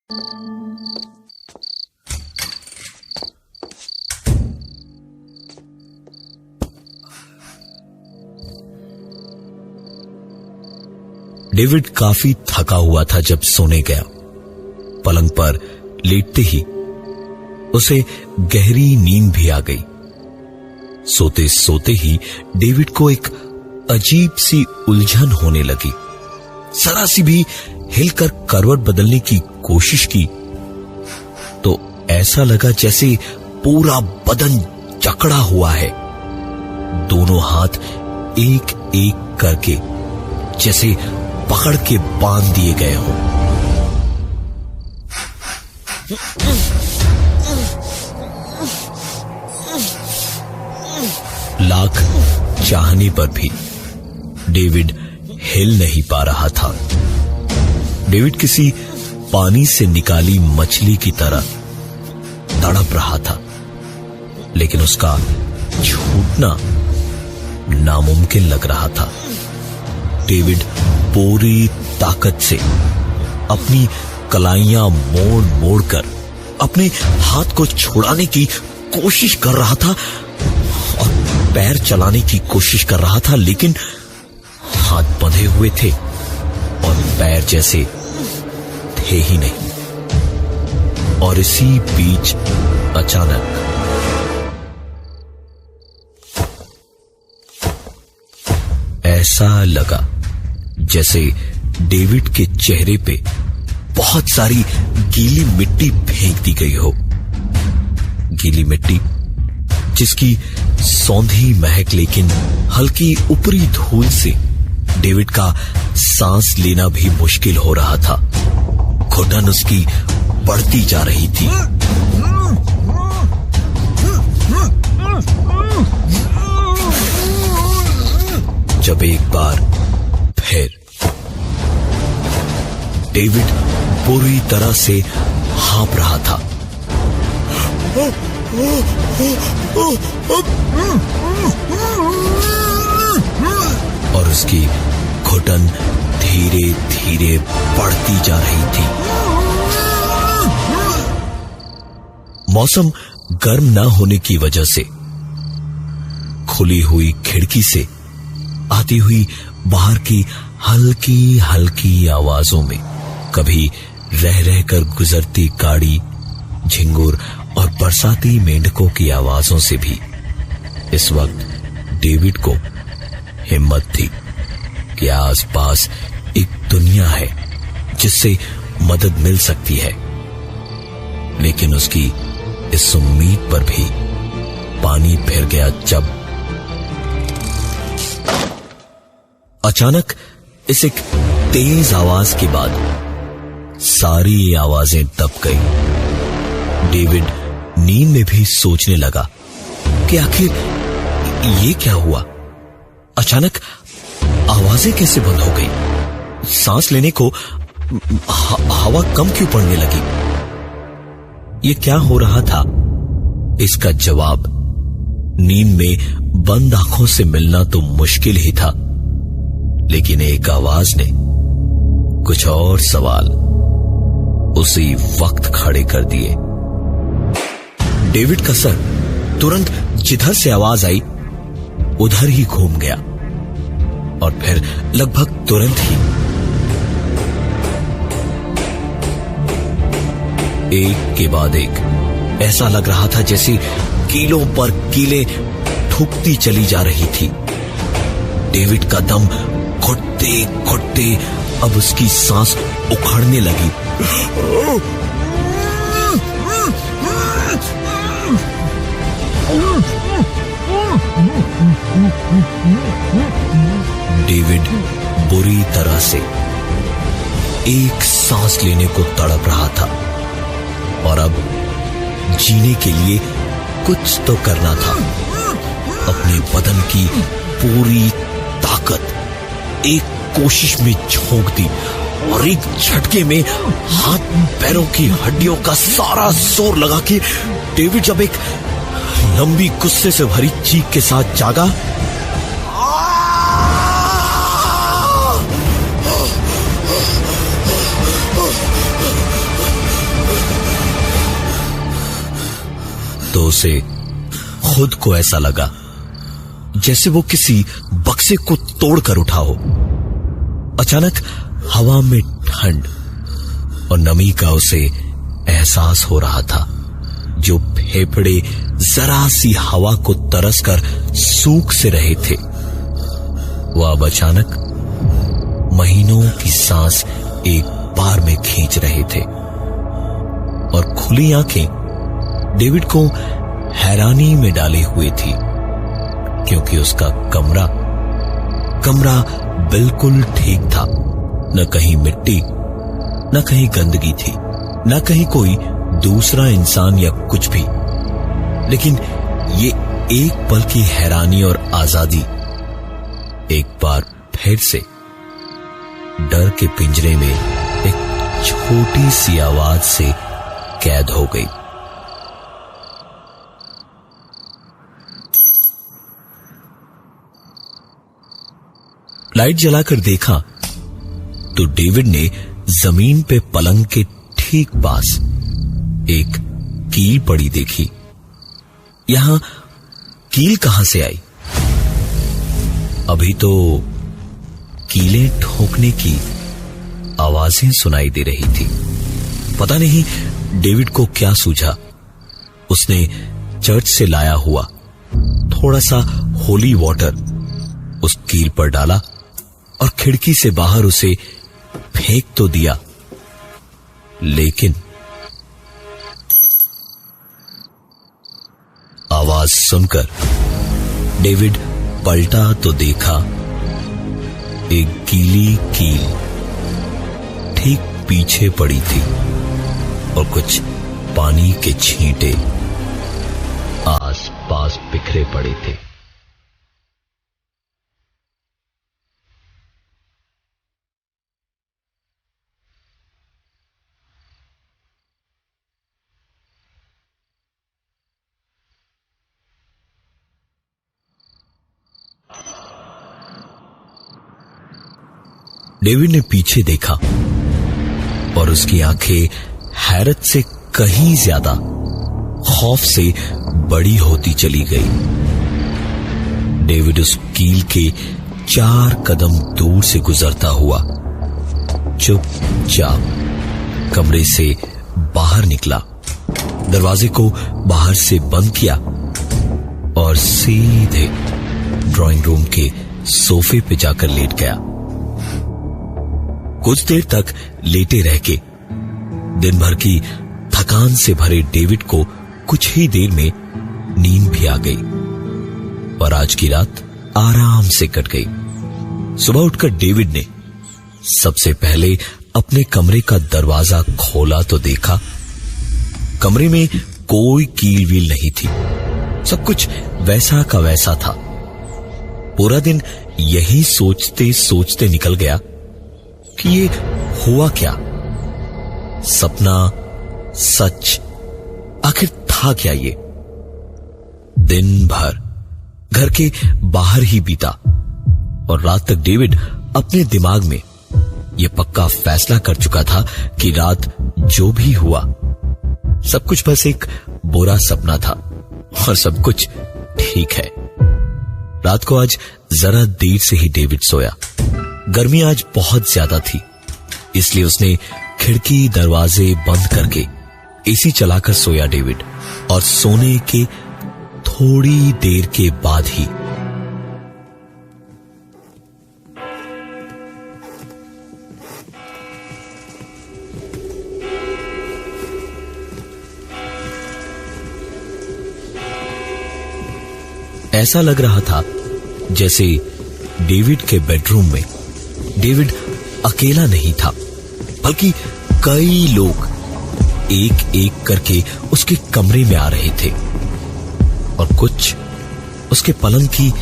David काफी थका हुआ था जब सोने गया। पलंग पर लेटते ही उसे गहरी नींद भी आ गई। सोते सोते ही डेविड को एक अजीब सी उलझन होने लगी। जरा सी भी हिलकर करवट बदलने की कोशिश की तो ऐसा लगा जैसे पूरा बदन जकड़ा हुआ है। दोनों हाथ एक एक करके जैसे पकड़ के बांध दिए गए हों। लाख चाहने पर भी डेविड हिल नहीं पा रहा था। डेविड किसी पानी से निकाली मछली की तरह तड़प रहा था, लेकिन उसका छूटना नामुमकिन लग रहा था। डेविड पूरी ताकत से अपनी कलाइयां मोड़ मोड़ कर अपने हाथ को छुड़ाने की कोशिश कर रहा था और पैर चलाने की कोशिश कर रहा था, लेकिन हाथ बंधे हुए थे और पैर जैसे थे ही नहीं। और इसी बीच अचानक ऐसा लगा जैसे डेविड के चेहरे पे बहुत सारी गीली मिट्टी फेंक दी गई हो। गीली मिट्टी जिसकी सौंधी महक, लेकिन हल्की ऊपरी धूल से डेविड का सांस लेना भी मुश्किल हो रहा था। घुटन उसकी बढ़ती जा रही थी। जब एक बार फिर डेविड बुरी तरह से हाँफ रहा था। और उसकी घुटन धीरे धीरे बढ़ती जा रही थी। मौसम गर्म न होने की वजह से खुली हुई खिड़की से आती हुई बाहर की हल्की हल्की आवाजों में कभी रह रहकर गुजरती गाड़ी, झिंगुर और बरसाती मेंढकों की आवाजों से भी इस वक्त डेविड को हिम्मत थी कि आसपास एक दुनिया है जिससे मदद मिल सकती है। लेकिन उसकी इस उम्मीद पर भी पानी फिर गया जब अचानक इस एक तेज आवाज के बाद सारी आवाजें दब गई। डेविड नींद में भी सोचने लगा कि आखिर ये क्या हुआ। अचानक आवाजें कैसे बंद हो गई? सांस लेने को हवा कम क्यों पड़ने लगी? ये क्या हो रहा था? इसका जवाब नींद में बंद आंखों से मिलना तो मुश्किल ही था, लेकिन एक आवाज ने कुछ और सवाल उसी वक्त खड़े कर दिए। डेविड का सर तुरंत जिधर से आवाज आई उधर ही घूम गया और फिर लगभग तुरंत ही एक के बाद एक ऐसा लग रहा था जैसे कीलों पर कीलें ठुकती चली जा रही थी। डेविड का दम घुटते घुटते अब उसकी सांस उखड़ने लगी। डेविड बुरी तरह से एक सांस लेने को तड़प रहा था और अब जीने के लिए कुछ तो करना था। अपने बदन की पूरी ताकत एक कोशिश में झोंक दी और एक झटके में हाथ पैरों की हड्डियों का सारा जोर लगा के डेविड जब एक लंबी गुस्से से भरी चीख के साथ जागा, तो उसे खुद को ऐसा लगा जैसे वो किसी बक्से को तोड़कर उठा हो। अचानक हवा में ठंड और नमी का उसे एहसास हो रहा था। जो फेफड़े जरा सी हवा को तरसकर सूख से रहे थे, वह अब अचानक महीनों की सांस एक बार में खींच रहे थे। और खुली आंखें डेविड को हैरानी में डाले हुए थी, क्योंकि उसका कमरा बिल्कुल ठीक था। न कहीं मिट्टी, न कहीं गंदगी थी, न कहीं कोई दूसरा इंसान या कुछ भी। लेकिन ये एक पल की हैरानी और आजादी एक बार फिर से डर के पिंजरे में एक छोटी सी आवाज से कैद हो गई। लाइट जलाकर देखा तो डेविड ने जमीन पे पलंग के ठीक पास एक कील पड़ी देखी। यहां कील कहां से आई? अभी तो कीलें ठोकने की आवाजें सुनाई दे रही थी। पता नहीं डेविड को क्या सूझा। उसने चर्च से लाया हुआ थोड़ा सा होली वाटर उस कील पर डाला और खिड़की से बाहर उसे फेंक तो दिया, लेकिन आवाज सुनकर डेविड पलटा तो देखा एक गीली कील ठीक पीछे पड़ी थी और कुछ पानी के छींटे आस पास बिखरे पड़े थे। डेविड ने पीछे देखा और उसकी आंखें हैरत से कहीं ज्यादा खौफ से बड़ी होती चली गई। डेविड उस कील के 4 कदम दूर से गुजरता हुआ चुपचाप कमरे से बाहर निकला, दरवाजे को बाहर से बंद किया और सीधे ड्राइंग रूम के सोफे पे जाकर लेट गया। कुछ देर तक लेटे रह के दिन भर की थकान से भरे डेविड को कुछ ही देर में नींद भी आ गई और आज की रात आराम से कट गई। सुबह उठकर डेविड ने सबसे पहले अपने कमरे का दरवाजा खोला तो देखा कमरे में कोई कील वील नहीं थी। सब कुछ वैसा का वैसा था। पूरा दिन यही सोचते सोचते निकल गया कि ये हुआ क्या, सपना, सच, आखिर था क्या ये। दिन भर घर के बाहर ही बीता और रात तक डेविड अपने दिमाग में यह पक्का फैसला कर चुका था कि रात जो भी हुआ सब कुछ बस एक बुरा सपना था और सब कुछ ठीक है। रात को आज जरा देर से ही डेविड सोया। गर्मी आज बहुत ज्यादा थी, इसलिए उसने खिड़की दरवाजे बंद करके एसी चलाकर सोया डेविड। और सोने के थोड़ी देर के बाद ही ऐसा लग रहा था जैसे डेविड के बेडरूम में डेविड अकेला नहीं था, बल्कि कई लोग एक एक करके उसके कमरे में आ रहे थे और कुछ उसके पलंग की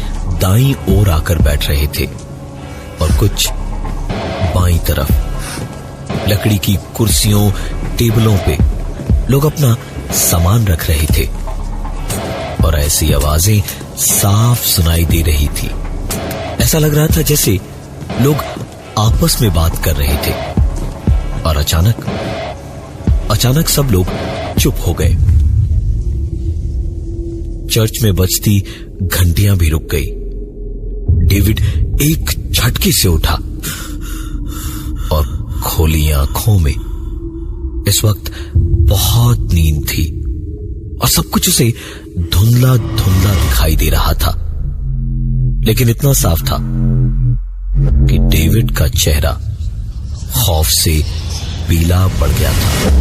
दाईं ओर आकर बैठ रहे थे और कुछ बाईं तरफ। लकड़ी की कुर्सियों टेबलों पे लोग अपना सामान रख रहे थे और ऐसी आवाजें साफ सुनाई दे रही थी। ऐसा लग रहा था जैसे लोग आपस में बात कर रहे थे और अचानक सब लोग चुप हो गए। चर्च में बजती घंटियां भी रुक गई। डेविड एक झटके से उठा और खोली आंखों में इस वक्त बहुत नींद थी और सब कुछ उसे धुंधला धुंधला दिखाई दे रहा था, लेकिन इतना साफ था कि डेविड का चेहरा खौफ से पीला पड़ गया था।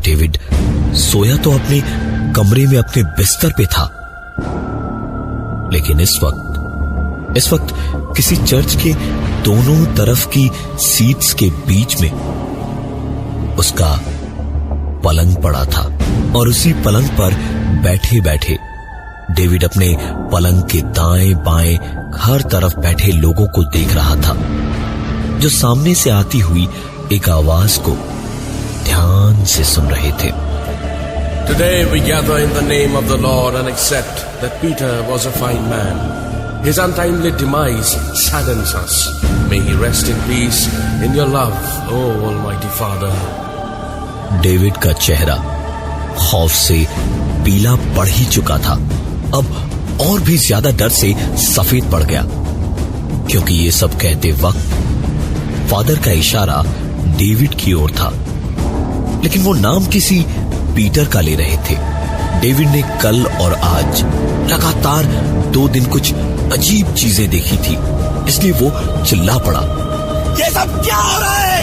डेविड सोया तो अपने कमरे में अपने बिस्तर पे था, लेकिन इस वक्त किसी चर्च के दोनों तरफ की सीट्स के बीच में उसका पलंग पड़ा था और उसी पलंग पर बैठे बैठे डेविड अपने पलंग के दाएं बाएं हर तरफ बैठे लोगों को देख रहा था, जो सामने से आती हुई एक आवाज को ध्यान से सुन रहे थे। Today we gather in the name of the Lord and accept that Peter was a fine man. His untimely demise saddens us. May he rest in peace in your love, O Almighty Father. David का चेहरा खौफ से पीला पड़ ही चुका था, अब और भी ज्यादा डर से सफेद पड़ गया, क्योंकि ये सब कहते वक्त फादर का इशारा डेविड की ओर था, लेकिन वो नाम किसी पीटर का ले रहे थे। डेविड ने कल और आज लगातार 2 दिन कुछ अजीब चीजें देखी थी, इसलिए वो चिल्ला पड़ा, ये सब क्या हो रहा है?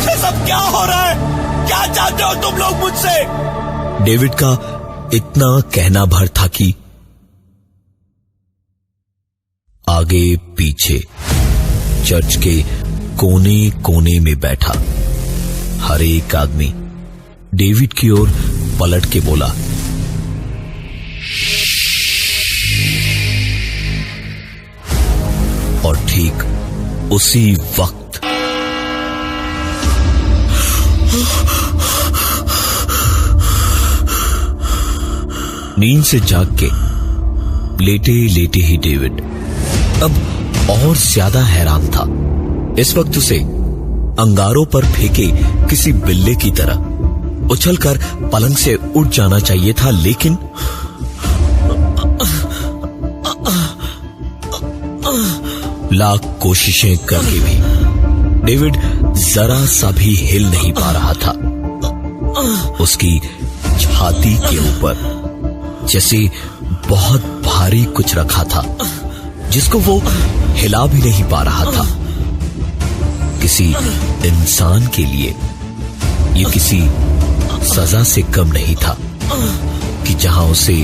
ये सब क्या हो रहा है? क्या चाहते हो तुम लोग मुझसे? डेविड का इतना कहना भर था कि आगे पीछे चर्च के कोने कोने में बैठा हर एक आदमी डेविड की ओर पलट के बोला, और ठीक उसी वक्त नींद से जाग के लेटे लेटे ही डेविड अब और ज्यादा हैरान था। इस वक्त उसे अंगारों पर फेंके किसी बिल्ले की तरह उछलकर पलंग से उठ जाना चाहिए था, लेकिन लाख कोशिशें करके भी डेविड जरा सा भी हिल नहीं पा रहा था। उसकी छाती के ऊपर जैसे बहुत भारी कुछ रखा था, जिसको वो हिला भी नहीं पा रहा था। किसी इंसान के लिए ये किसी सजा से कम नहीं था कि जहां उसे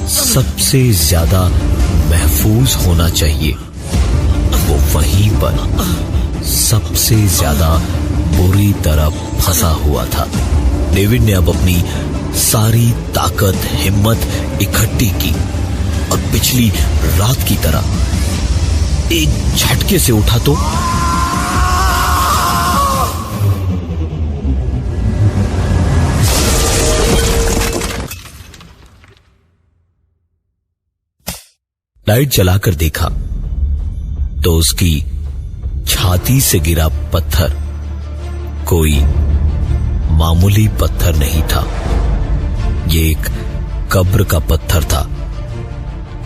सबसे ज्यादा महफूज होना चाहिए, वो वहीं पर सबसे ज्यादा बुरी तरह फंसा हुआ था। डेविड ने अब अपनी सारी ताकत हिम्मत इकट्ठी की और पिछली रात की तरह एक झटके से उठा तो लाइट जलाकर देखा तो उसकी छाती से गिरा पत्थर कोई मामूली पत्थर नहीं था। ये एक कब्र का पत्थर था,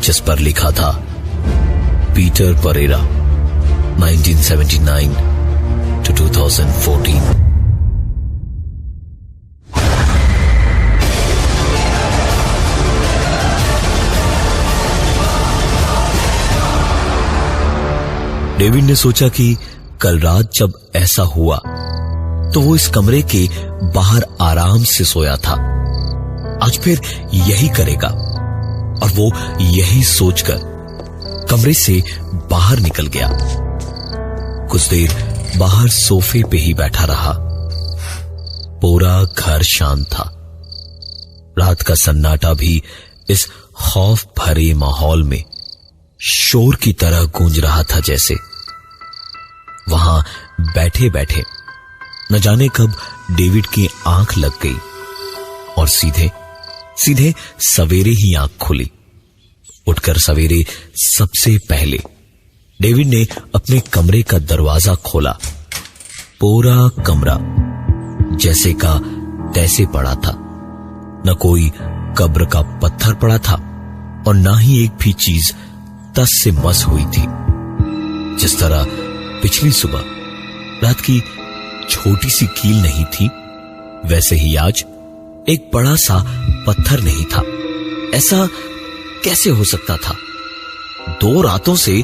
जिस पर लिखा था पीटर परेरा 1979 to 2014। डेविड ने सोचा कि कल रात जब ऐसा हुआ तो वो इस कमरे के बाहर आराम से सोया था, आज फिर यही करेगा। और वो यही सोचकर कमरे से बाहर निकल गया। कुछ देर बाहर सोफे पे ही बैठा रहा। पूरा घर शांत था। रात का सन्नाटा भी इस खौफ भरे माहौल में शोर की तरह गूंज रहा था, जैसे वहां बैठे बैठे न जाने कब डेविड की आंख लग गई और सीधे सीधे सवेरे ही आंख खुली। उठकर सवेरे सबसे पहले डेविड ने अपने कमरे का दरवाजा खोला। पूरा कमरा जैसे का तैसे पड़ा था। न कोई कब्र का पत्थर पड़ा था, और ना ही एक भी चीज तस से मस हुई थी। जिस तरह पिछली सुबह रात की छोटी सी कील नहीं थी, वैसे ही आज एक बड़ा सा पत्थर नहीं था। ऐसा कैसे हो सकता था? 2 रातों से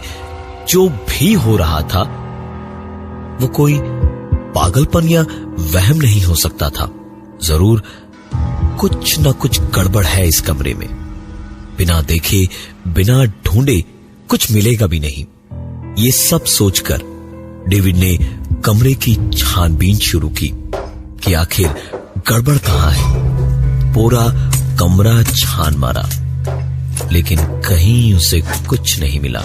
जो भी हो रहा था वो कोई पागलपन या वहम नहीं हो सकता था। जरूर कुछ न कुछ गड़बड़ है इस कमरे में। बिना देखे बिना ढूंढे कुछ मिलेगा भी नहीं। ये सब सोचकर डेविड ने कमरे की छानबीन शुरू की कि आखिर गड़बड़ कहां है। पूरा कमरा छान मारा, लेकिन कहीं उसे कुछ नहीं मिला।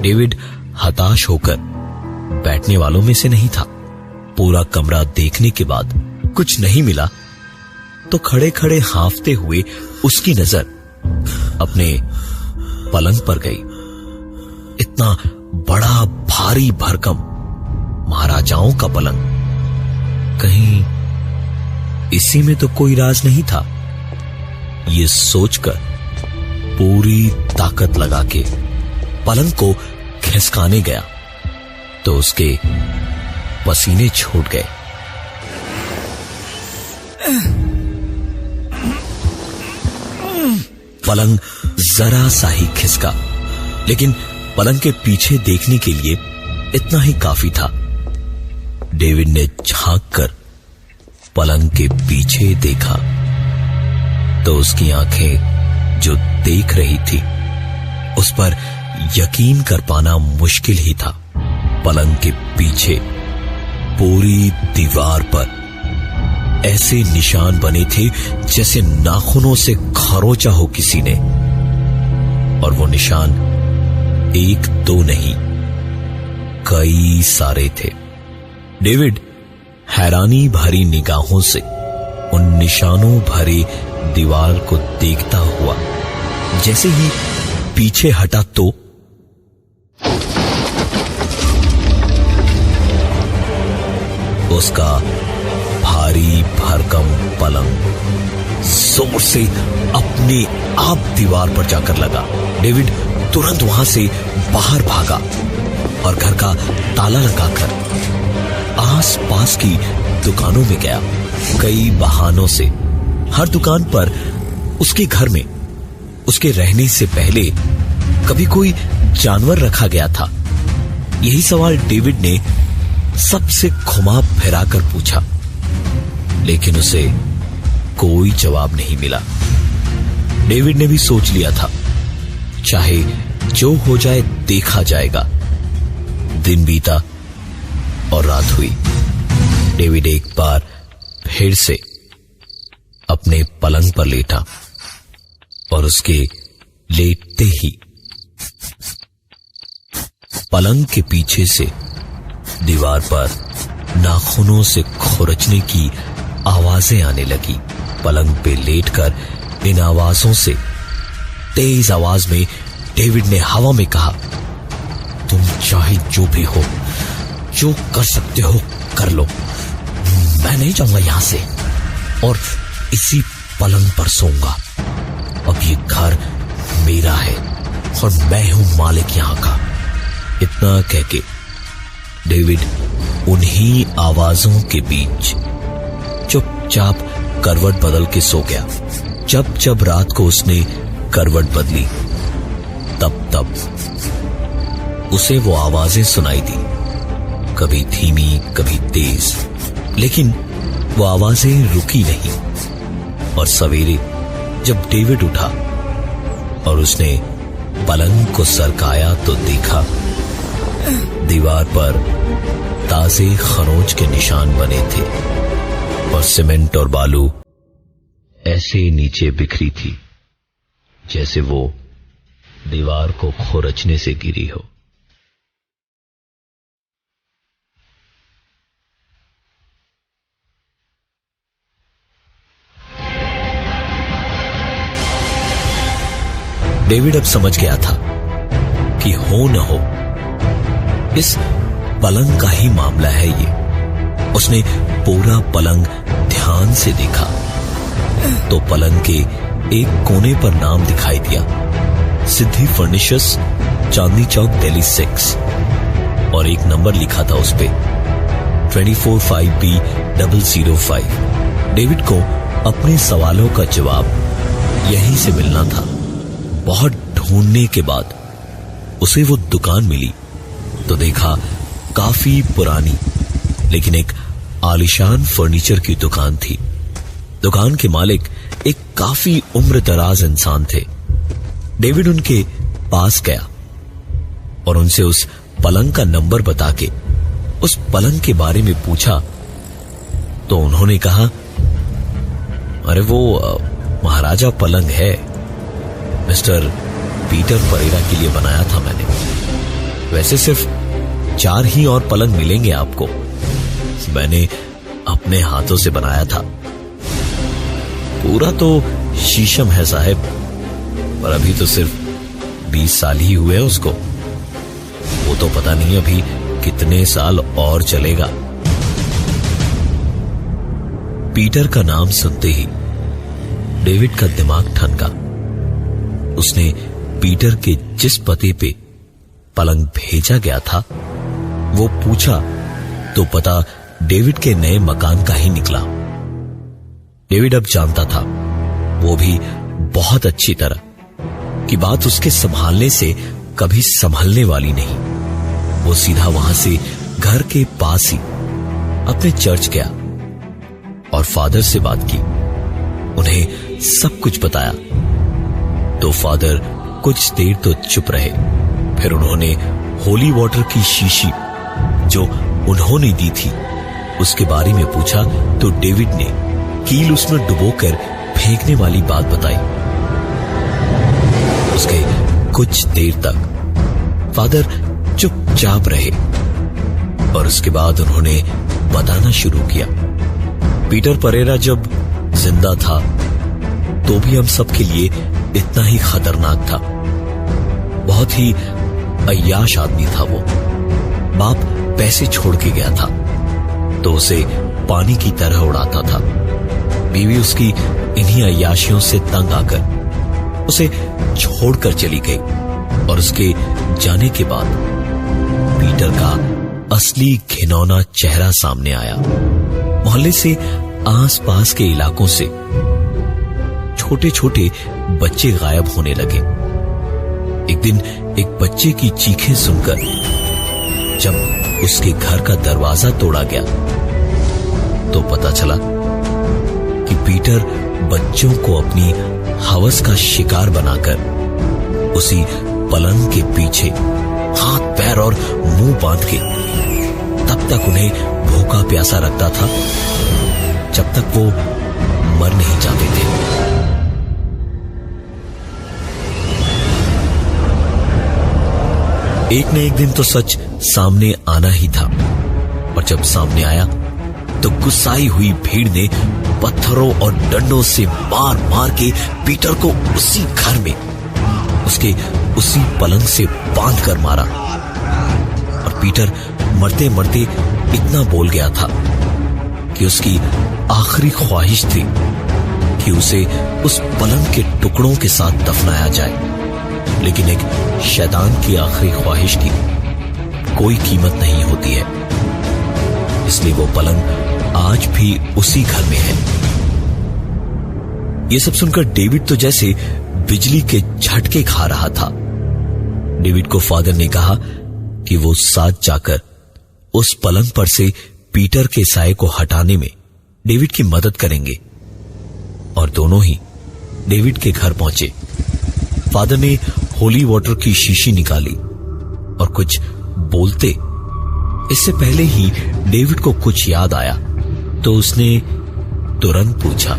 डेविड हताश होकर बैठने वालों में से नहीं था। पूरा कमरा देखने के बाद कुछ नहीं मिला तो खड़े खड़े हांफते हुए उसकी नजर अपने पलंग पर गई। इतना बड़ा भारी भरकम महाराजाओं का पलंग, कहीं इसी में तो कोई राज नहीं था। ये सोचकर पूरी ताकत लगा के पलंग को खिसकाने गया तो उसके पसीने छूट गए। पलंग जरा सा ही खिसका, लेकिन पलंग के पीछे देखने के लिए इतना ही काफी था। डेविड ने झांक कर पलंग के पीछे देखा तो उसकी आंखें जो देख रही थी उस पर यकीन कर पाना मुश्किल ही था। पलंग के पीछे पूरी दीवार पर ऐसे निशान बने थे जैसे नाखूनों से खरोचा हो किसी ने, और वो निशान 1-2 नहीं, कई सारे थे। डेविड हैरानी भरी निगाहों से उन निशानों भरे दीवार को देखता हुआ जैसे ही पीछे हटा तो उसका भारी भरकम पलंग जोर से अपने आप दीवार पर जाकर लगा। डेविड तुरंत वहां से बाहर भागा और घर का ताला लगाकर आस पास की दुकानों में गया। कई बहानों से हर दुकान पर उसके घर में उसके रहने से पहले कभी कोई जानवर रखा गया था। यही सवाल डेविड ने सबसे घुमा फिराकर पूछा, लेकिन उसे कोई जवाब नहीं मिला। डेविड ने भी सोच लिया था, चाहे जो हो जाए देखा जाएगा। दिन बीता और रात हुई। डेविड एक बार फिर से अपने पलंग पर लेटा और उसके लेटते ही पलंग के पीछे से दीवार पर नाखूनों से खुरचने की आवाजें आने लगी। पलंग पे लेटकर इन आवाजों से तेज आवाज में डेविड ने हवा में कहा, तुम चाहे जो भी हो, जो कर सकते हो कर लो, मैं नहीं जाऊंगा यहां से और इसी पलंग पर सोऊंगा। अब ये घर मेरा है और मैं हूं मालिक यहां का। इतना कहके डेविड उन्हीं आवाजों के बीच चुपचाप करवट बदल के सो गया। जब जब रात को उसने करवट बदली तब तब उसे वो आवाजें सुनाई दी, कभी धीमी कभी तेज, लेकिन वो आवाजें रुकी नहीं। और सवेरे जब डेविड उठा और उसने पलंग को सरकाया तो देखा दीवार पर ताजे खरोंच के निशान बने थे और सीमेंट और बालू ऐसे नीचे बिखरी थी जैसे वो दीवार को खुरचने से गिरी हो। डेविड अब समझ गया था कि हो न हो इस पलंग का ही मामला है ये। उसने पूरा पलंग ध्यान से देखा तो पलंग के एक कोने पर नाम दिखाई दिया, सिद्धि फर्निचर्स, चांदनी चौक, दिल्ली 6, और एक नंबर लिखा था उस पे 245B005। डेविड को अपने सवालों का जवाब यहीं से मिलना था। बहुत ढूंढने के बाद उसे वो दुकान मिली तो देखा काफी पुरानी लेकिन एक आलीशान फर्नीचर की दुकान थी। दुकान के मालिक एक काफी उम्रदराज इंसान थे। डेविड उनके पास गया और उनसे उस पलंग का नंबर बता के उस पलंग के बारे में पूछा तो उन्होंने कहा, अरे वो महाराजा पलंग है, मिस्टर पीटर परेरा के लिए बनाया था मैंने। वैसे सिर्फ 4 ही और पलंग मिलेंगे आपको, मैंने अपने हाथों से बनाया था। पूरा तो शीशम है साहब, पर अभी तो सिर्फ 20 साल ही हुए उसको, वो तो पता नहीं अभी कितने साल और चलेगा। पीटर का नाम सुनते ही डेविड का दिमाग ठनका। उसने पीटर के जिस पते पे पलंग भेजा गया था वो पूछा तो पता डेविड के नए मकान का ही निकला। डेविड अब जानता था, वो भी बहुत अच्छी तरह, कि बात उसके संभालने से कभी संभलने वाली नहीं। वो सीधा वहां से घर के पास ही अपने चर्च गया और फादर से बात की, उन्हें सब कुछ बताया। तो फादर कुछ देर तो चुप रहे, फिर उन्होंने होली वाटर की शीशी जो उन्होंने दी थी उसके बारे में पूछा तो डेविड ने कील उसमें डुबोकर फेंकने वाली बात बताई। उसके कुछ देर तक फादर चुपचाप रहे और उसके बाद उन्होंने बताना शुरू किया। पीटर परेरा जब जिंदा था तो भी हम सबके लिए इतना ही खतरनाक था। बहुत ही अय्याश आदमी था वो। बाप पैसे छोड़ के गया था तो उसे पानी की तरह उड़ाता था। बीवी उसकी इन्हीं अय्याशियों से तंग आकर उसे छोड़कर चली गई और उसके जाने के बाद पीटर का असली घिनौना चेहरा सामने आया। मोहल्ले से आसपास के इलाकों से छोटे छोटे बच्चे गायब होने लगे। एक दिन एक बच्चे की चीखें सुनकर जब उसके घर का दरवाजा तोड़ा गया तो पता चला कि पीटर बच्चों को अपनी हवस का शिकार बनाकर उसी पलंग के पीछे हाथ पैर और मुंह बांध के तब तक उन्हें भूखा प्यासा रखता था जब तक वो मर नहीं जाते थे। एक न एक दिन तो सच सामने आना ही था, और जब सामने आया तो गुस्साई हुई भीड़ ने पत्थरों और डंडों से मार मार के पीटर को उसी घर में उसके उसी पलंग से बांध कर मारा। और पीटर मरते मरते इतना बोल गया था कि उसकी आखिरी ख्वाहिश थी कि उसे उस पलंग के टुकड़ों के साथ दफनाया जाए, लेकिन एक शैतान की आखिरी ख्वाहिश की कोई कीमत नहीं होती है, इसलिए वो पलंग आज भी उसी घर में है। ये सब सुनकर डेविड तो जैसे बिजली के झटके खा रहा था। डेविड को फादर ने कहा कि वो साथ जाकर उस पलंग पर से पीटर के साए को हटाने में डेविड की मदद करेंगे, और दोनों ही डेविड के घर पहुंचे। फादर ने होली वाटर की शीशी निकाली और कुछ बोलते इससे पहले ही डेविड को कुछ याद आया तो उसने तुरंत पूछा,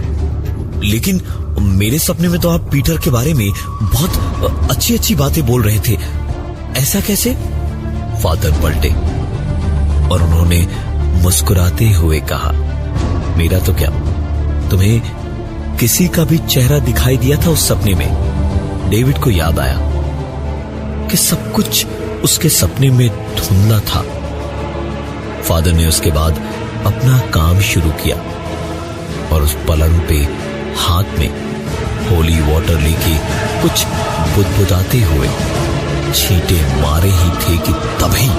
लेकिन मेरे सपने में तो आप पीटर के बारे में बहुत अच्छी अच्छी बातें बोल रहे थे, ऐसा कैसे? फादर पलटे और उन्होंने मुस्कुराते हुए कहा, मेरा तो क्या, तुम्हें किसी का भी चेहरा दिखाई दिया था उस सपने में? डेविड को याद आया कि सब कुछ उसके सपने में धुंधला था। फादर ने उसके बाद अपना काम शुरू किया और उस पलंग पे हाथ में होली वाटर लेके कुछ बुदबुदाते हुए छींटे मारे ही थे कि तभी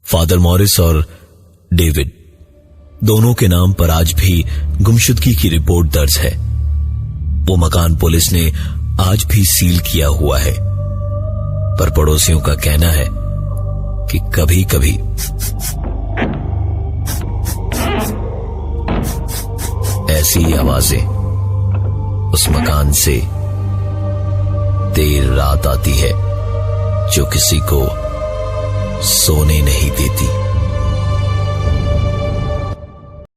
फादर मॉरिस और डेविड दोनों के नाम पर आज भी गुमशुदगी की रिपोर्ट दर्ज है। वो मकान पुलिस ने आज भी सील किया हुआ है, पर पड़ोसियों का कहना है कि कभी कभी ऐसी आवाजें उस मकान से देर रात आती है जो किसी को सोने नहीं देती।